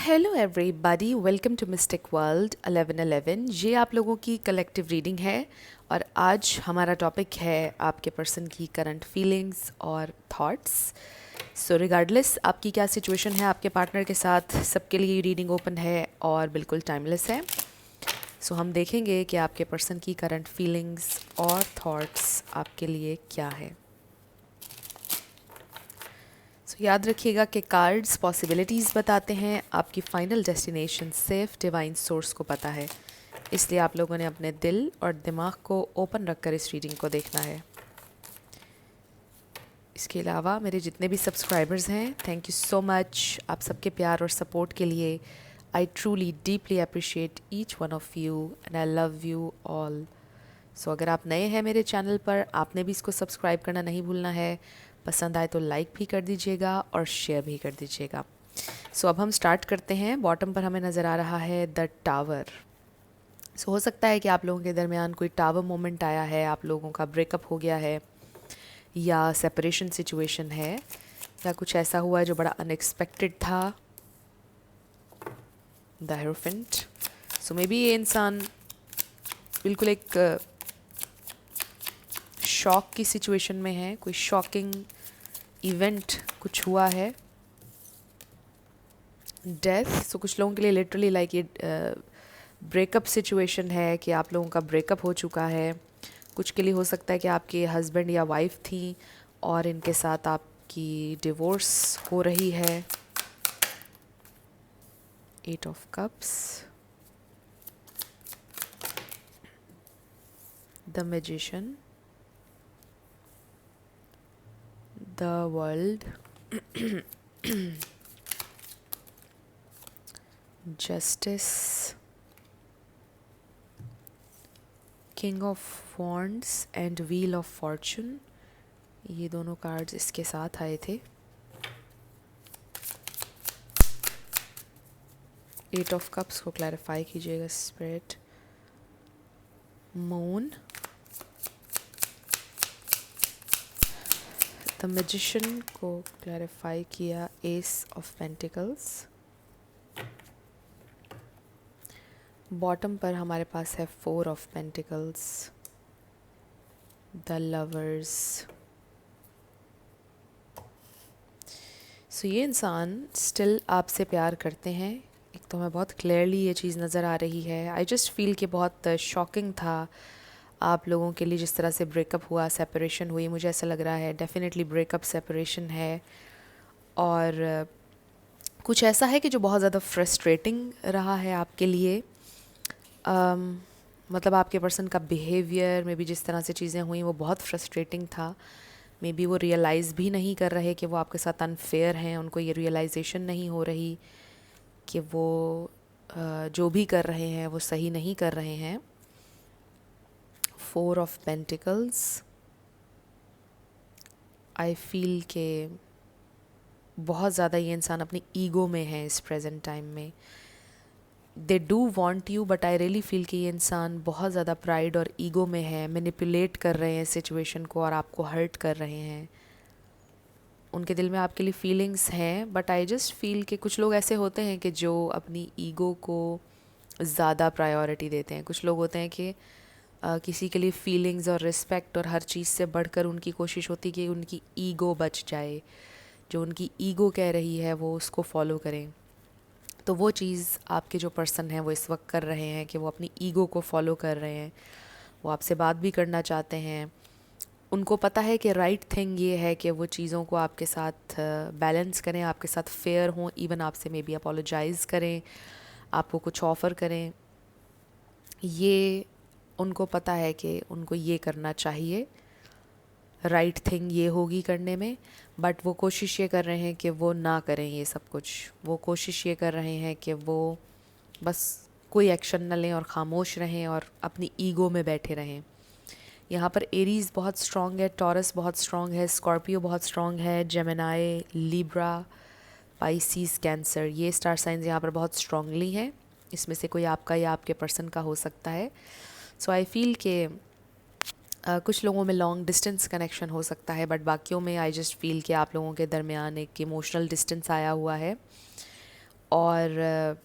Hello everybody, welcome to mystic world 1111। ये आप लोगों की कलेक्टिव रीडिंग है और आज हमारा टॉपिक है आपके पर्सन की करंट फीलिंग्स और थॉट्स। सो रिगार्डलेस आपकी क्या सिचुएशन है आपके पार्टनर के साथ, सबके लिए रीडिंग ओपन है और बिल्कुल टाइमलेस है। सो हम देखेंगे कि आपके पर्सन की करंट फीलिंग्स और थॉट्स आपके लिए क्या है। सो याद रखिएगा कि कार्ड्स पॉसिबिलिटीज़ बताते हैं, आपकी फ़ाइनल डेस्टिनेशन सिर्फ डिवाइन सोर्स को पता है, इसलिए आप लोगों ने अपने दिल और दिमाग को ओपन रखकर इस रीडिंग को देखना है। इसके अलावा मेरे जितने भी सब्सक्राइबर्स हैं, थैंक यू सो मच आप सबके प्यार और सपोर्ट के लिए। I truly deeply appreciate each one of you and I love you all. So अगर आप नए हैं मेरे चैनल पर, आपने भी इसको सब्सक्राइब करना नहीं भूलना है। पसंद आए तो लाइक भी कर दीजिएगा और शेयर भी कर दीजिएगा। सो अब हम स्टार्ट करते हैं। बॉटम पर हमें नज़र आ रहा है द टावर। सो हो सकता है कि आप लोगों के दरमियान कोई टावर मोमेंट आया है, आप लोगों का ब्रेकअप हो गया है या सेपरेशन सिचुएशन है या कुछ ऐसा हुआ है जो बड़ा अनएक्सपेक्टेड था। The hierophant. So may be ये इंसान बिल्कुल एक शॉक की सिचुएशन में है, कोई शॉकिंग इवेंट कुछ हुआ है। डेथ। सो कुछ लोगों के लिए लिटरली लाइक ये ब्रेकअप सिचुएशन है कि आप लोगों का ब्रेकअप हो चुका है। कुछ के लिए हो सकता है कि आपके हस्बैंड या वाइफ थी और इनके साथ आपकी डिवोर्स हो रही है। 8 of cups, the magician, the world, justice, king of wands and wheel of Fortune. ये दोनों कार्ड्स इसके साथ आए थे। 8 ऑफ कप्स को क्लैरिफाई कीजिएगा स्पिरिट। मून, द मैजिशियन को क्लैरिफाई किया एस ऑफ पेंटिकल्स। बॉटम पर हमारे पास है 4 ऑफ पेंटिकल्स, द लवर्स। सो ये इंसान स्टिल आपसे प्यार करते हैं। एक तो हमें बहुत क्लियरली ये चीज़ नज़र आ रही है। आई जस्ट फील कि बहुत शॉकिंग था आप लोगों के लिए जिस तरह से ब्रेकअप हुआ, सेपरेशन हुई। मुझे ऐसा लग रहा है डेफिनेटली ब्रेकअप सेपरेशन है और कुछ ऐसा है कि जो बहुत ज़्यादा फ्रस्ट्रेटिंग रहा है आपके लिए। मतलब आपके पर्सन का बिहेवियर में भी जिस तरह से चीज़ें हुई वो बहुत फ्रस्ट्रेटिंग था। मे बी वो रियलाइज़ भी नहीं कर रहे कि वो आपके साथ अनफेयर हैं, उनको ये रियलाइजेशन नहीं हो रही कि वो जो भी कर रहे हैं वो सही नहीं कर रहे हैं। 4 ऑफ पेंटिकल्स। आई फील के बहुत ज़्यादा ये इंसान अपनी ईगो में है इस प्रेजेंट टाइम में। They do want you but I really feel कि ये इंसान बहुत ज़्यादा प्राइड और ईगो में है, मैनिपुलेट कर रहे हैं सिचुएशन को और आपको हर्ट कर रहे हैं। उनके दिल में आपके लिए फीलिंग्स हैं बट आई जस्ट फील कि कुछ लोग ऐसे होते हैं कि जो अपनी ईगो को ज़्यादा प्रायोरिटी देते हैं। कुछ लोग होते हैं कि किसी के लिए फीलिंग्स और रिस्पेक्ट और हर चीज़ से बढ़कर उनकी कोशिश होती है कि उनकी ईगो बच जाए, जो उनकी ईगो कह रही है वो उसको फॉलो करें। तो वो चीज़ आपके जो पर्सन हैं वो इस वक्त कर रहे हैं कि वो अपनी ईगो को फॉलो कर रहे हैं। वो आपसे बात भी करना चाहते हैं। उनको पता है कि राइट थिंग ये है कि वो चीज़ों को आपके साथ बैलेंस करें, आपके साथ फेयर हों, इवन आपसे मे बी अपोलोजाइज़ करें, आपको कुछ ऑफ़र करें। ये उनको पता है कि उनको ये करना चाहिए, राइट थिंग ये होगी करने में। बट वो कोशिश ये कर रहे हैं कि वो ना करें ये सब कुछ। वो कोशिश ये कर रहे हैं कि वो बस कोई एक्शन न लें और ख़ामोश रहें और अपनी ईगो में बैठे रहें। यहाँ पर एरीज़ बहुत स्ट्रॉन्ग है, टॉरस बहुत स्ट्रॉन्ग है, स्कॉर्पियो बहुत स्ट्रॉन्ग है, जेमिनाई, लिब्रा, पाइसीज़, कैंसर, ये स्टार साइंस यहाँ पर बहुत स्ट्रॉन्गली हैं। इसमें से कोई आपका या आपके पर्सन का हो सकता है। सो आई फील के कुछ लोगों में लॉन्ग डिस्टेंस कनेक्शन हो सकता है बट बाकियों में आई जस्ट फील कि आप लोगों के दरमियान एक इमोशनल डिस्टेंस आया हुआ है और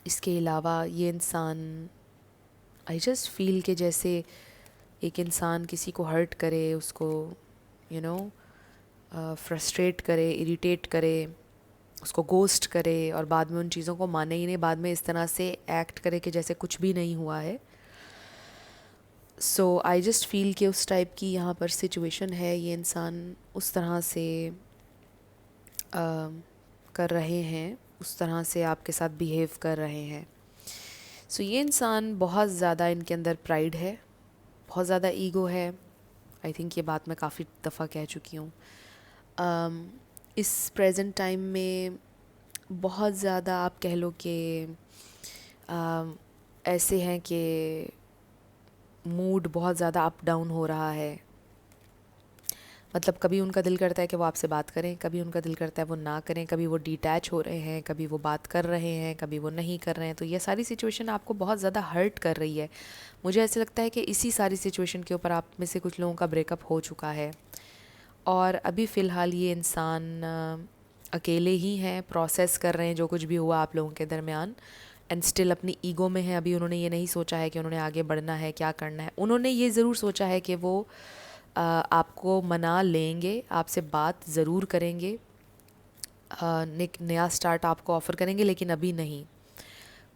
इसके अलावा ये इंसान, आई जस्ट फील कि जैसे एक इंसान किसी को हर्ट करे, उसको यू नो फ्रस्ट्रेट करे, इरिटेट करे, उसको गोस्ट करे और बाद में उन चीज़ों को माने ही नहीं, बाद में इस तरह से एक्ट करे कि जैसे कुछ भी नहीं हुआ है. सो आई जस्ट फील कि उस टाइप की यहाँ पर सिचुएशन है. ये इंसान उस तरह से कर रहे हैं, उस तरह से आपके साथ बिहेव कर रहे हैं. सो ये इंसान बहुत ज़्यादा, इनके अंदर प्राइड है, बहुत ज़्यादा ईगो है. आई थिंक ये बात मैं काफ़ी दफ़ा कह चुकी हूँ. इस प्रेजेंट टाइम में बहुत ज़्यादा आप कह लो कि ऐसे हैं कि मूड बहुत ज़्यादा अप डाउन हो रहा है. मतलब कभी उनका दिल करता है कि वो आपसे बात करें, कभी उनका दिल करता है वो ना करें, कभी वो डिटैच हो रहे हैं, कभी वो बात कर रहे हैं, कभी वो नहीं कर रहे हैं. तो ये सारी सिचुएशन आपको बहुत ज़्यादा हर्ट कर रही है. मुझे ऐसे लगता है कि इसी सारी सिचुएशन के ऊपर आप में से कुछ लोगों का ब्रेकअप हो चुका है और अभी फ़िलहाल ये इंसान अकेले ही हैं, प्रोसेस कर रहे हैं जो कुछ भी हुआ आप लोगों के दरमियान, एंड स्टिल अपनी ईगो में है. अभी उन्होंने ये नहीं सोचा है कि उन्होंने आगे बढ़ना है, क्या करना है. उन्होंने ये ज़रूर सोचा है कि वो आपको मना लेंगे, आपसे बात ज़रूर करेंगे, नया स्टार्ट आपको ऑफ़र करेंगे, लेकिन अभी नहीं.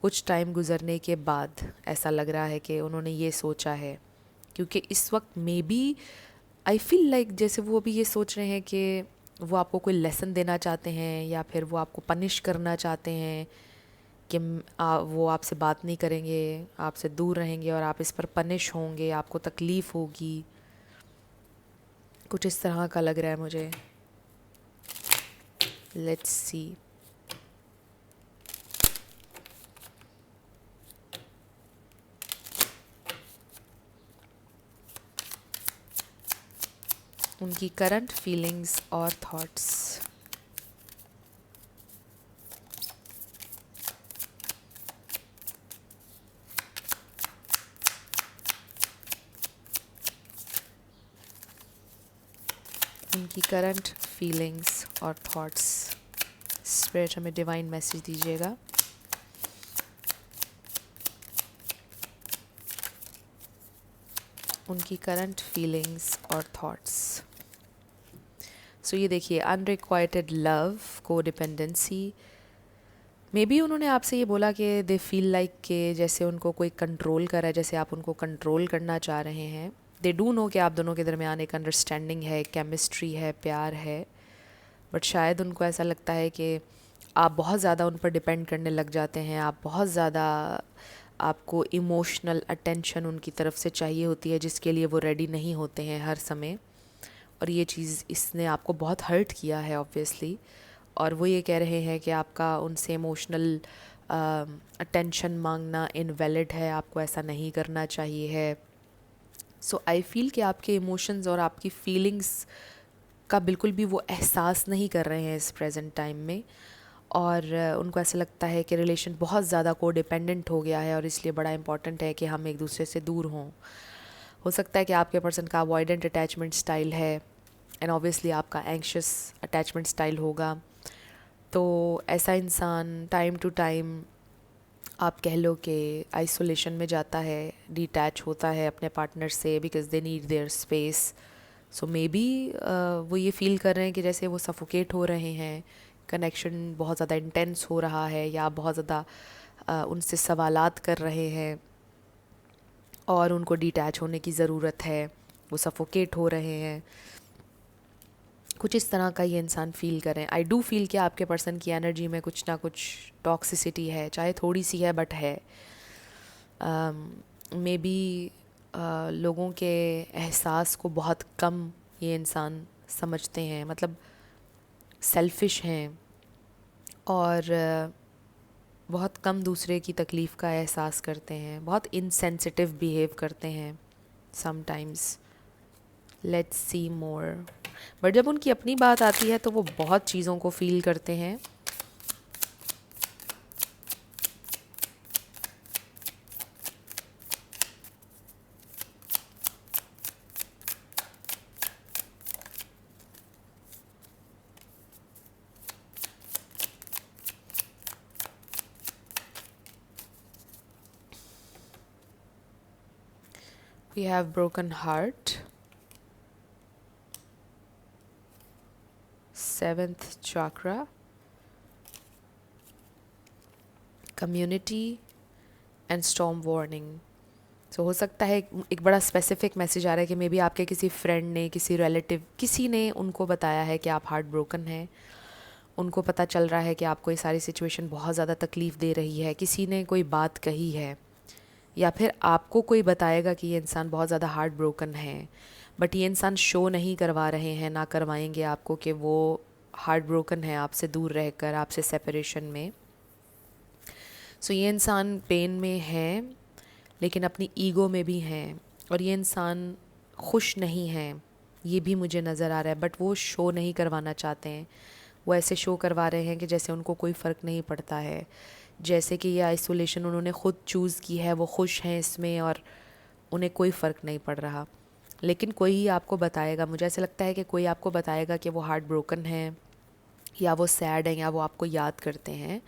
कुछ टाइम गुज़रने के बाद ऐसा लग रहा है कि उन्होंने ये सोचा है, क्योंकि इस वक्त maybe I feel like जैसे वो अभी ये सोच रहे हैं कि वो आपको कोई लेसन देना चाहते हैं या फिर वो आपको पनिश करना चाहते हैं कि वो आपसे बात नहीं करेंगे, आपसे दूर रहेंगे और आप इस पर पनिश होंगे, आपको तकलीफ़ होगी. कुछ इस तरह का लग रहा है मुझे. Let's see. उनकी करंट फीलिंग्स और थॉट्स. उनकी करंट फीलिंग्स और थॉट्स. स्पिरिट हमें डिवाइन मैसेज दीजिएगा. उनकी करंट फीलिंग्स और थॉट्स. सो ये देखिए, अनरिक्वाइटेड लव, को डिपेंडेंसी. मे बी उन्होंने आपसे ये बोला कि दे फील लाइक कि जैसे उनको कोई कंट्रोल कर रहा है, जैसे आप उनको कंट्रोल करना चाह रहे हैं. दे डू नो कि आप दोनों के दरमियान एक अंडरस्टैंडिंग है, केमिस्ट्री है, प्यार है. बट शायद उनको ऐसा लगता है कि आप बहुत ज़्यादा उन पर डिपेंड करने लग जाते हैं, आप बहुत ज़्यादा, आपको इमोशनल अटेंशन उनकी तरफ से चाहिए होती है, जिसके लिए वो रेडी नहीं होते हैं हर समय. और ये चीज़ इसने आपको बहुत हर्ट किया है ऑब्वियसली. और वो ये कह रहे हैं कि आपका उनसे इमोशनल अटेंशन मांगना इनवैलिड है, आपको ऐसा नहीं करना चाहिए है. सो आई फील कि आपके इमोशंस और आपकी फीलिंग्स का बिल्कुल भी वो एहसास नहीं कर रहे हैं इस प्रेजेंट टाइम में. और उनको ऐसा लगता है कि रिलेशन बहुत ज़्यादा को डिपेंडेंट हो गया है और इसलिए बड़ा इम्पॉर्टेंट है कि हम एक दूसरे से दूर हों. हो सकता है कि आपके पर्सन का अवॉइडेंट अटैचमेंट स्टाइल है एंड ऑब्वियसली आपका एंक्शस अटैचमेंट स्टाइल होगा. तो ऐसा इंसान टाइम टू टाइम आप कह लो कि आइसोलेशन में जाता है, डिटैच होता है अपने पार्टनर से, because they need their space. So maybe वो ये फील कर रहे हैं कि जैसे वो सफोकेट हो रहे हैं, कनेक्शन बहुत ज़्यादा इंटेंस हो रहा है, या बहुत ज़्यादा उनसे सवालात कर रहे हैं और उनको डिटैच होने की ज़रूरत है, वो सफोकेट हो रहे हैं. कुछ इस तरह का ये इंसान फील करें. आई डू फील कि आपके पर्सन की एनर्जी में कुछ ना कुछ टॉक्सिसिटी है, चाहे थोड़ी सी है बट है. मे बी लोगों के एहसास को बहुत कम ये इंसान समझते हैं, मतलब सेल्फिश हैं और बहुत कम दूसरे की तकलीफ़ का एहसास करते हैं, बहुत इनसेंसिटिव बिहेव करते हैं sometimes. Let's see more. But जब उनकी अपनी बात आती है तो वो बहुत चीज़ों को फील करते हैं. We have broken heart, 7th chakra, community and storm warning. So हो सकता है एक बड़ा स्पेसिफिक मैसेज आ रहा है कि मे बी आपके किसी फ्रेंड ने, किसी रिलेटिव, किसी ने उनको बताया है कि आप हार्ट ब्रोकन हैं. उनको पता चल रहा है कि आपको ये सारी सिचुएशन बहुत ज़्यादा तकलीफ़ दे रही है. किसी ने कोई बात कही है, या फिर आपको कोई बताएगा कि ये इंसान बहुत ज़्यादा हार्ट ब्रोकन है, बट ये इंसान शो नहीं करवा रहे हैं, ना करवाएंगे आपको कि वो हार्ट ब्रोकन है आपसे दूर रहकर, आपसे सेपरेशन में. सो ये इंसान पेन में है, लेकिन अपनी ईगो में भी हैं, और ये इंसान खुश नहीं है, ये भी मुझे नज़र आ रहा है. बट वो शो नहीं करवाना चाहते हैं. वो ऐसे शो करवा रहे हैं कि जैसे उनको कोई फ़र्क नहीं पड़ता है, जैसे कि ये आइसोलेशन उन्होंने ख़ुद चूज़ की है, वो खुश हैं इसमें और उन्हें कोई फ़र्क नहीं पड़ रहा. लेकिन कोई ही आपको बताएगा, मुझे ऐसा लगता है कि कोई आपको बताएगा कि वो हार्ट ब्रोकन है, या वो सैड हैं, या वो आपको याद करते हैं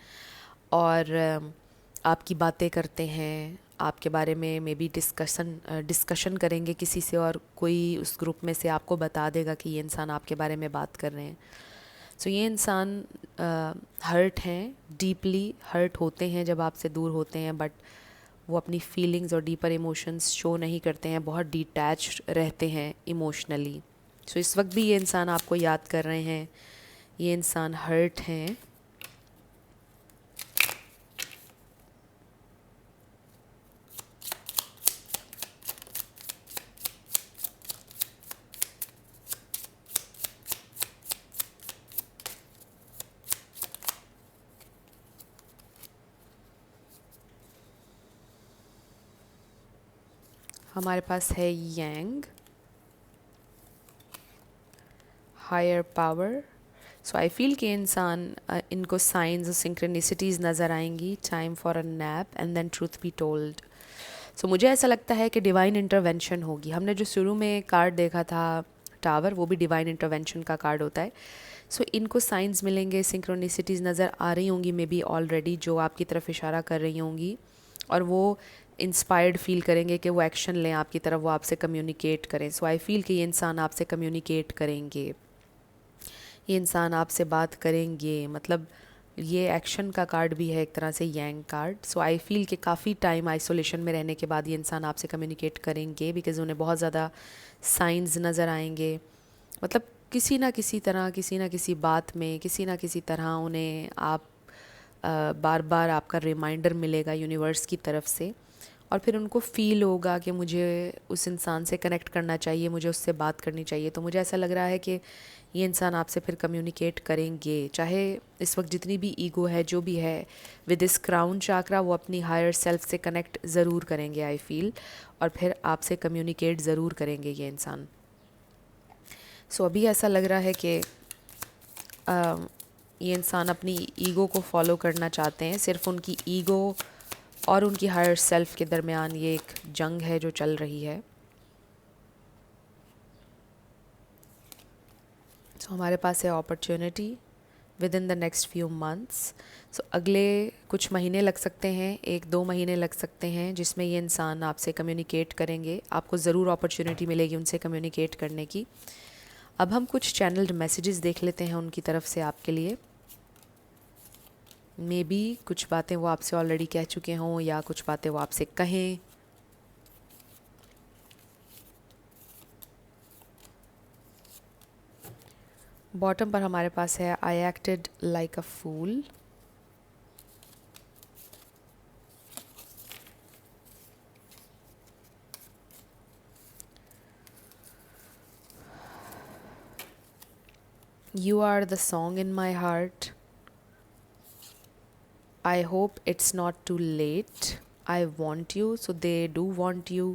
और आपकी बातें करते हैं, आपके बारे में मे बी डिस्कशन करेंगे किसी से, और कोई उस ग्रुप में से आपको बता देगा कि ये इंसान आपके बारे में बात कर रहे हैं. सो ये इंसान हर्ट हैं, डीपली हर्ट होते हैं जब आपसे दूर होते हैं, बट वो अपनी फीलिंग्स और डीपर इमोशंस शो नहीं करते हैं, बहुत डिटैच रहते हैं इमोशनली. सो इस वक्त भी ये इंसान आपको याद कर रहे हैं, ये इंसान हर्ट हैं. हमारे पास है yang, higher power. So I feel कि इंसान इनको साइंस और सिंक्रोनिसिटीज़ नज़र आएंगी. Time for a nap and then truth be told. So मुझे ऐसा लगता है कि डिवाइन इंटरवेंशन होगी. हमने जो शुरू में कार्ड देखा था टावर, वो भी डिवाइन इंटरवेंशन का कार्ड होता है. सो इनको साइंस मिलेंगे, सिंक्रोनिसिटीज़ नज़र आ रही होंगी मे बी ऑलरेडी, जो आपकी तरफ इशारा कर रही होंगी, और वो इंस्पायर्ड फील करेंगे कि वो एक्शन लें आपकी तरफ, वो आपसे कम्युनिकेट करें. सो आई फील कि ये इंसान आपसे कम्युनिकेट करेंगे, ये इंसान आपसे बात करेंगे. मतलब ये एक्शन का कार्ड भी है एक तरह से, यांग कार्ड. सो आई फील कि काफ़ी टाइम आइसोलेशन में रहने के बाद ये इंसान आपसे कम्युनिकेट करेंगे, बिकॉज़ उन्हें बहुत ज़्यादा साइंस नज़र आएंगे. मतलब किसी ना किसी तरह, किसी ना किसी बात में, किसी ना किसी तरह उन्हें आप बार बार आपका रिमाइंडर मिलेगा यूनिवर्स की तरफ से, और फिर उनको फ़ील होगा कि मुझे उस इंसान से कनेक्ट करना चाहिए, मुझे उससे बात करनी चाहिए. तो मुझे ऐसा लग रहा है कि ये इंसान आपसे फिर कम्युनिकेट करेंगे, चाहे इस वक्त जितनी भी ईगो है, जो भी है, विद दिस क्राउन चाक्रा वो अपनी हायर सेल्फ से कनेक्ट ज़रूर करेंगे आई फील, और फिर आपसे कम्युनिकेट ज़रूर करेंगे ये इंसान. सो अभी ऐसा लग रहा है कि ये इंसान अपनी ईगो को फॉलो करना चाहते हैं. सिर्फ उनकी ईगो और उनकी हायर सेल्फ के दरमियान ये एक जंग है जो चल रही है. सो हमारे पास है opportunity within the next few months. So अगले कुछ महीने लग सकते हैं, 1-2 महीने लग सकते हैं, जिसमें ये इंसान आपसे कम्युनिकेट करेंगे. आपको ज़रूर अपॉर्चुनिटी मिलेगी उनसे कम्युनिकेट करने की. अब हम कुछ चैनल्ड मैसेजेस देख लेते हैं उनकी तरफ से आपके लिए. मे बी कुछ बातें वो आपसे ऑलरेडी कह चुके हों, या कुछ बातें वो आपसे कहें. बॉटम पर हमारे पास है I acted like a fool. You are the song in my heart. I hope it's not too late. I want you. So they do want you.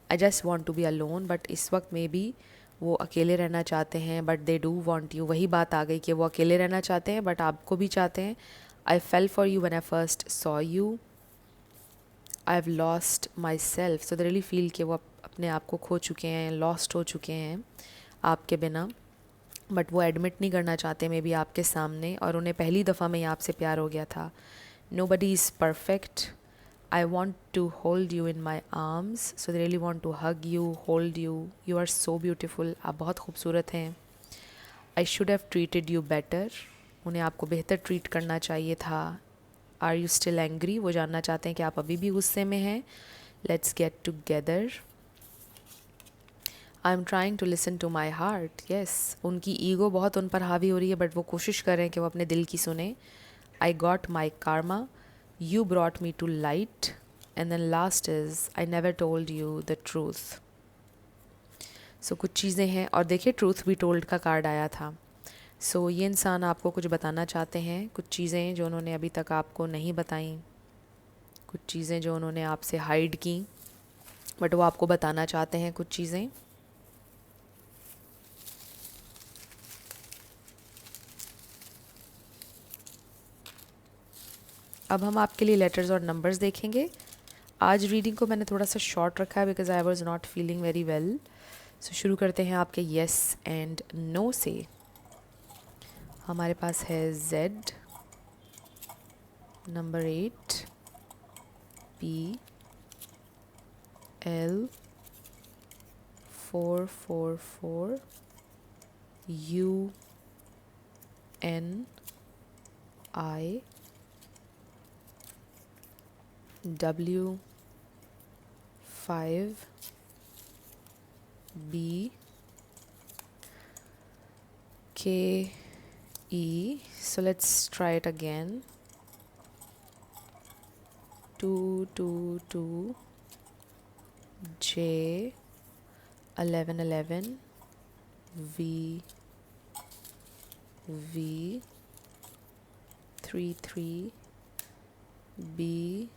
I just want to be alone. But इस वक्त में भी वो अकेले रहना चाहते हैं. But they do want you. वही बात आ गई कि वो अकेले रहना चाहते हैं, but आपको भी चाहते हैं. I fell for you when I first saw you. I've lost myself. So they really feel कि वो अपने आप को खो चुके हैं, lost हो चुके हैं आपके बिना. बट वो एडमिट नहीं करना चाहते मे बी आपके सामने, और उन्हें पहली दफ़ा में ही आपसे प्यार हो गया था. Nobody is perfect. I want to hold you in my arms. So they really want to hug you, hold you. You are so beautiful. आप बहुत खूबसूरत हैं. I should have treated you better. उन्हें आपको बेहतर ट्रीट करना चाहिए था. Are you still angry? वो जानना चाहते हैं कि आप अभी भी गुस्से में हैं. Let's get together. I'm trying to listen to my heart. Yes. उनकी ईगो बहुत उन पर हावी हो रही है, बट वो कोशिश कर रहे हैं कि वो अपने दिल की सुने. I got my karma. You brought me to light. And then last is, I never told you the truth. So कुछ चीज़ें हैं, और देखिए ट्रूथ बी टोल्ड का कार्ड आया था. सो ये इंसान आपको कुछ बताना चाहते हैं, कुछ चीज़ें जो उन्होंने अभी तक आपको नहीं बताई, कुछ चीज़ें जो उन्होंने आपसे हाइड की, बट वो आपको बताना चाहते हैं कुछ चीज़ें. अब हम आपके लिए लेटर्स और नंबर्स देखेंगे. आज रीडिंग को मैंने थोड़ा सा शॉर्ट रखा है because I was not feeling very well. So शुरू करते हैं आपके येस एंड नो से. हमारे पास है Z, number 8, P, L, 444, U, N, I, W, 5, B, K, E. So let's try it again. 2, 2, 2, J, 11, 11, V, V, 3, 3, B,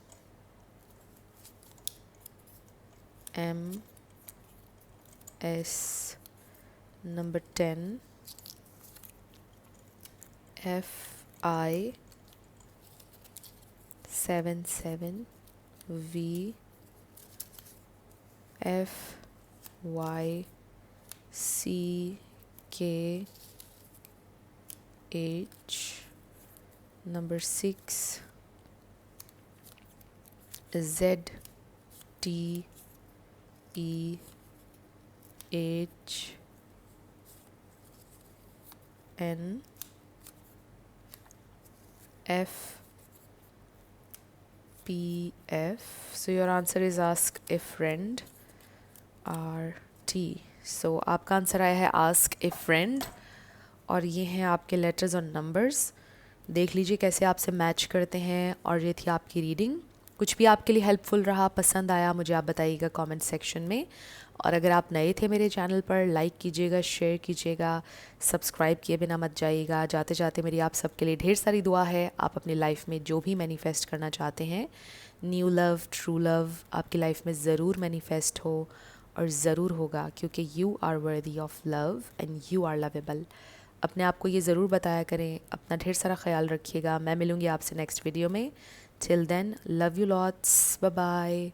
M, S, number 10, F, I, 7, 7, V, F, Y, C, K, H, number 6, Z, T, E, H, N, F, P, F. So your answer is ask a friend. R, T. So आपका answer आया है ask a friend. और ये हैं आपके letters और numbers. देख लीजिए कैसे आपसे मैच करते हैं. और ये थी आपकी रीडिंग. कुछ भी आपके लिए हेल्पफुल रहा, पसंद आया, मुझे आप बताइएगा कमेंट सेक्शन में. और अगर आप नए थे मेरे चैनल पर, लाइक कीजिएगा, शेयर कीजिएगा, सब्सक्राइब किए बिना मत जाइएगा. जाते जाते मेरी आप सबके लिए ढेर सारी दुआ है. आप अपनी लाइफ में जो भी मैनिफेस्ट करना चाहते हैं, न्यू लव, ट्रू लव, आपकी लाइफ में ज़रूर मैनिफेस्ट हो, और ज़रूर होगा, क्योंकि you are worthy of love and you are lovable. अपने आप को ये ज़रूर बताया करें. अपना ढेर सारा ख्याल रखिएगा. मैं मिलूँगी आपसे नेक्स्ट वीडियो में. Till then, love you lots. Bye bye.